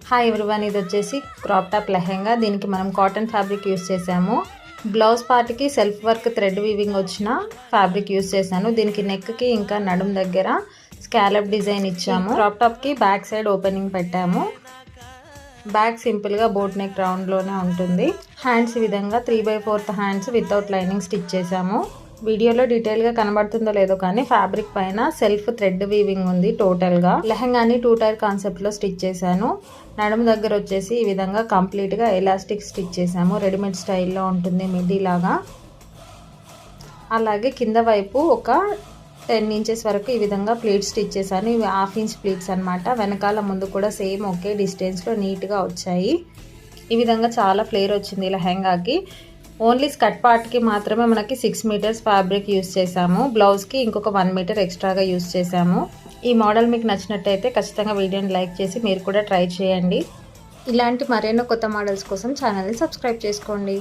Hi everyone, ఇది వచ్చేసి crop top lehenga. దీనికి మనం కాటన్ ఫ్యాబ్రిక్ యూస్ చేసాము. బ్లౌజ్ పార్ట్కి సెల్ఫ్ వర్క్ థ్రెడ్ వీవింగ్ వచ్చిన ఫ్యాబ్రిక్ యూస్ చేశాను. దీనికి నెక్కి ఇంకా నడుం దగ్గర స్కాలప్ డిజైన్ ఇచ్చాము. క్రాప్ టాప్కి బ్యాక్ సైడ్ ఓపెనింగ్ పెట్టాము. బ్యాక్ సింపుల్గా బోట్ నెక్ రౌండ్లోనే ఉంటుంది. హ్యాండ్స్ ఈ విధంగా 3/4 హ్యాండ్స్ వితౌట్ లైనింగ్ స్టిచ్ చేసాము. వీడియోలో డీటెయిల్గా కనబడుతుందో లేదో కానీ ఫ్యాబ్రిక్ పైన సెల్ఫ్ థ్రెడ్ వీవింగ్ ఉంది. టోటల్గా లెహంగాని 2 టైర్ కాన్సెప్ట్లో స్టిచ్ చేశాను. నడుము దగ్గర వచ్చేసి ఈ విధంగా కంప్లీట్గా ఎలాస్టిక్ స్టిచ్ చేసాము. రెడీమేడ్ స్టైల్లో ఉంటుంది, మిడ్డీ లాగా. అలాగే కింద వైపు ఒక 10 ఇంచెస్ వరకు ఈ విధంగా ప్లీట్స్ స్టిచ్ చేశాను. ఇవి 1/2 ఇంచ్ ప్లీట్స్ అనమాట. వెనకాల ముందు కూడా సేమ్ ఒకే డిస్టెన్స్లో నీట్గా వచ్చాయి. ఈ విధంగా చాలా ఫ్లేర్ వచ్చింది లెహంగాకి. ఓన్లీ స్కర్ట్ పార్ట్కి మాత్రమే మనకి 6 మీటర్స్ ఫ్యాబ్రిక్ యూస్ చేసాము. బ్లౌజ్కి ఇంకొక 1 మీటర్ ఎక్స్ట్రాగా యూస్ చేసాము. ఈ మోడల్ మీకు నచ్చినట్టయితే ఖచ్చితంగా వీడియోని లైక్ చేసి మీరు కూడా ట్రై చేయండి. ఇలాంటి మరెన్నో కొత్త మోడల్స్ కోసం ఛానల్ని సబ్స్క్రైబ్ చేసుకోండి.